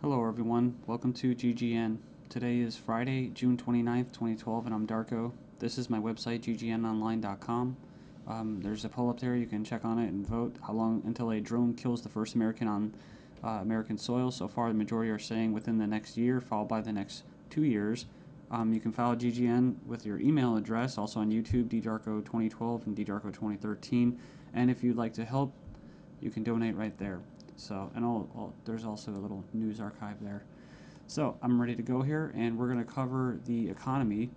Hello everyone, welcome to GGN. Today is Friday, June 29th, 2012, and I'm Darko. This is my website, ggnonline.com. There's a poll up there, you can check on it and vote how long until a drone kills the first American on American soil. So far, the majority are saying within the next year, followed by the next 2 years. You can follow GGN with your email address, also on YouTube, ddarko2012 and ddarko2013. And if you'd like to help, you can donate right there. So, and there's also a little news archive there. So, I'm ready to go here, and we're going to cover the economy.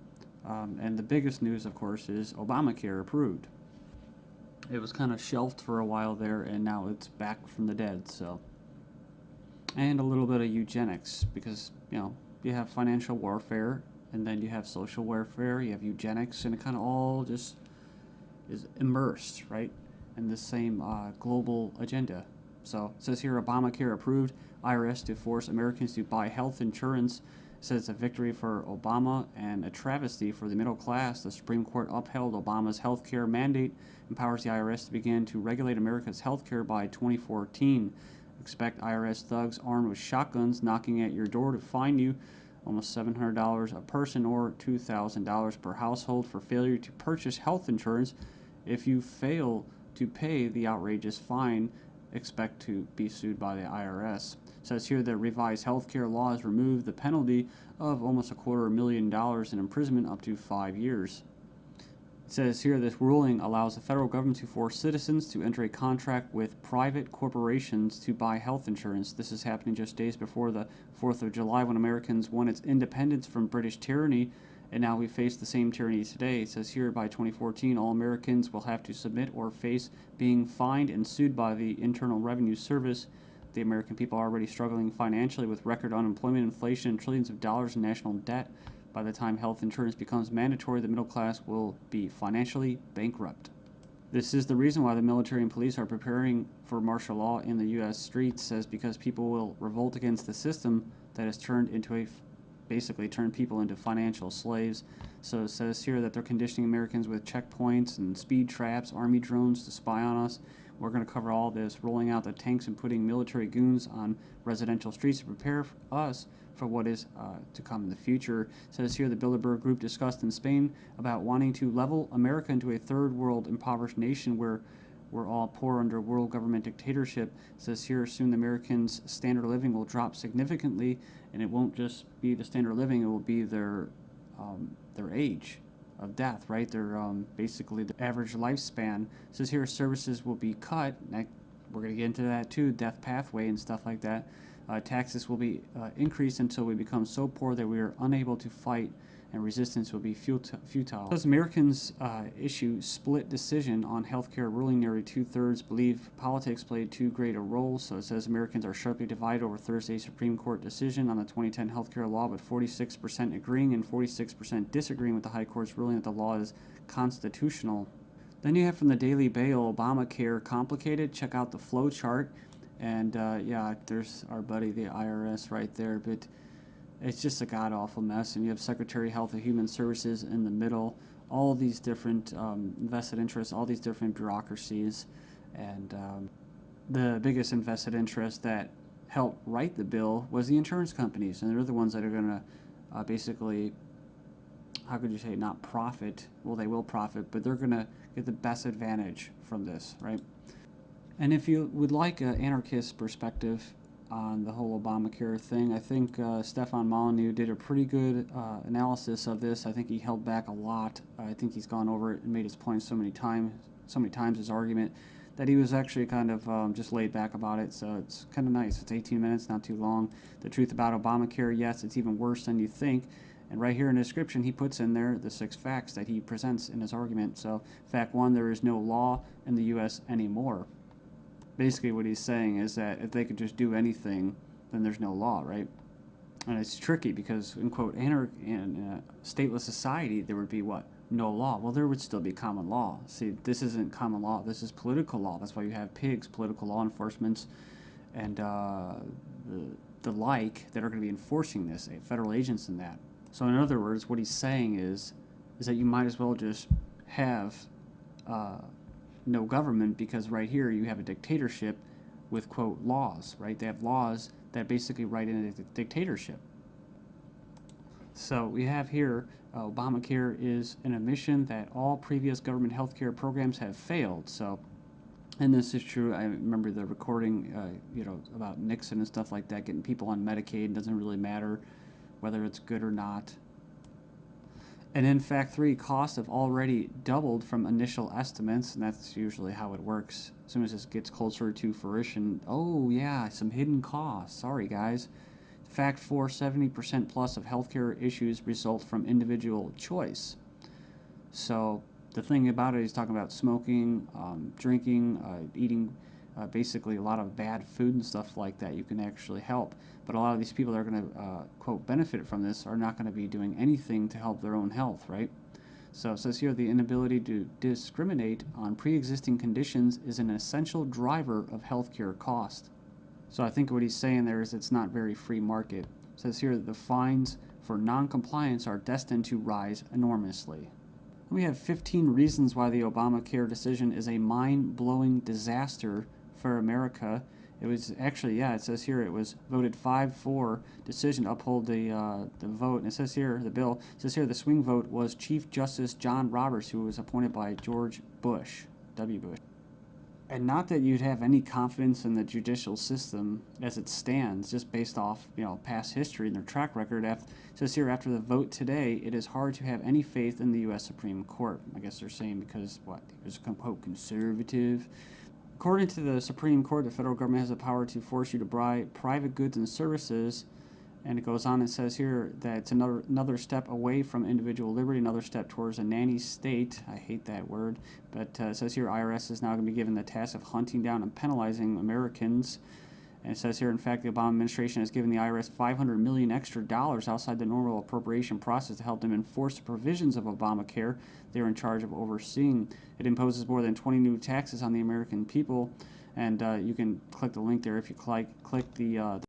And the biggest news, of course, is Obamacare approved. It was kind of shelved for a while there, and now it's back from the dead. So, and a little bit of eugenics, because you have financial warfare, and then you have social warfare, you have eugenics, and it kind of all just is immersed, right, in the same global agenda. So it says here, Obamacare approved, IRS to force Americans to buy health insurance. It says it's a victory for Obama and a travesty for the middle class. The Supreme Court upheld Obama's health care mandate, empowers the IRS to begin to regulate America's health care by 2014. Expect IRS thugs armed with shotguns knocking at your door to fine you almost $700 a person or $2,000 per household for failure to purchase health insurance. If you fail to pay the outrageous fine, expect to be sued by the IRS. It says here that revised healthcare laws remove the penalty of almost $250,000 in imprisonment up to 5 years. It says here this ruling allows the federal government to force citizens to enter a contract with private corporations to buy health insurance. This is happening just days before the 4th of July, when Americans won its independence from British tyranny, and now we face the same tyranny today. It says here by 2014, all Americans will have to submit or face being fined and sued by the Internal Revenue Service. The American people are already struggling financially with record unemployment, inflation, and trillions of dollars in national debt. By the time health insurance becomes mandatory, the middle class will be financially bankrupt. This is the reason why the military and police are preparing for martial law in the U.S. streets, says because people will revolt against the system that has basically turned people into financial slaves. So it says here that they're conditioning Americans with checkpoints and speed traps, army drones to spy on us. We're going to cover all this, rolling out the tanks and putting military goons on residential streets to prepare us for what is to come in the future. It says here the Bilderberg Group discussed in Spain about wanting to level America into a third world impoverished nation where we're all poor under world government dictatorship. It says here soon the Americans' standard of living will drop significantly, and it won't just be the standard of living, it will be their age of death, right? Their basically the average lifespan. It says here services will be cut. We're going to get into that too, death pathway and stuff like that. Taxes will be increased until we become so poor that we are unable to fight, and resistance will be futile. As Americans issue split decision on healthcare ruling, nearly 2/3 believe politics played too great a role. So it says Americans are sharply divided over Thursday's Supreme Court decision on the 2010 healthcare law, with 46% agreeing and 46% disagreeing with the High Court's ruling that the law is constitutional. Then you have from the Daily Bail, Obamacare complicated. Check out the flow chart. And yeah, there's our buddy, the IRS, right there. But it's just a god-awful mess. And you have Secretary of Health and Human Services in the middle. All these different vested interests, all these different bureaucracies. And the biggest invested interest that helped write the bill was the insurance companies. And they're the ones that are going to basically, how could you say, not profit. Well, they will profit, but they're going to get the best advantage from this, right? And if you would like an anarchist perspective on the whole Obamacare thing, I think Stefan Molyneux did a pretty good analysis of this. I think he held back a lot. I think he's gone over it and made his point so many times, his argument, that he was actually kind of just laid back about it. So it's kind of nice. It's 18 minutes, not too long. The truth about Obamacare, yes, it's even worse than you think. And right here in the description, he puts in there the 6 facts that he presents in his argument. So fact 1, there is no law in the U.S. anymore. Basically what he's saying is that if they could just do anything, then there's no law, right? And it's tricky because, in quote, in a stateless society, there would be what? No law. Well, there would still be common law. See, this isn't common law. This is political law. That's why you have pigs, political law enforcement, and the like that are going to be enforcing this, federal agents and that. So in other words, what he's saying is that you might as well just have no government, because right here you have a dictatorship with, quote, laws, right? They have laws that basically write in a dictatorship. So we have here Obamacare is an admission that all previous government health care programs have failed. So, and this is true. I remember the recording, about Nixon and stuff like that, getting people on Medicaid. It doesn't really matter whether it's good or not. And in fact, costs have already doubled from initial estimates, and that's usually how it works. As soon as this gets closer to fruition, oh yeah, some hidden costs. Sorry, guys. Fact 4, 70% plus of healthcare issues result from individual choice. So the thing about it, he's talking about smoking, drinking, eating basically a lot of bad food and stuff like that. You can actually help. But a lot of these people that are going to, quote, benefit from this are not going to be doing anything to help their own health, right? So it says here the inability to discriminate on pre-existing conditions is an essential driver of healthcare cost. So I think what he's saying there is it's not very free market. It says here that the fines for non-compliance are destined to rise enormously. We have 15 reasons why the Obamacare decision is a mind-blowing disaster for America. It was actually, it says here it was voted 5-4 decision to uphold the vote. And it says here, the bill, it says here the swing vote was Chief Justice John Roberts, who was appointed by George Bush, W. Bush. And not that you'd have any confidence in the judicial system as it stands, just based off past history and their track record. It says here, after the vote today, it is hard to have any faith in the U.S. Supreme Court. I guess they're saying because it was quote conservative. According to the Supreme Court, the federal government has the power to force you to buy private goods and services. And it goes on and says here that it's another step away from individual liberty, another step towards a nanny state. I hate that word. But it says here IRS is now going to be given the task of hunting down and penalizing Americans. And it says here, in fact, the Obama administration has given the IRS $500 million extra outside the normal appropriation process to help them enforce the provisions of Obamacare they're in charge of overseeing. It imposes more than 20 new taxes on the American people. And you can click the link there if you click the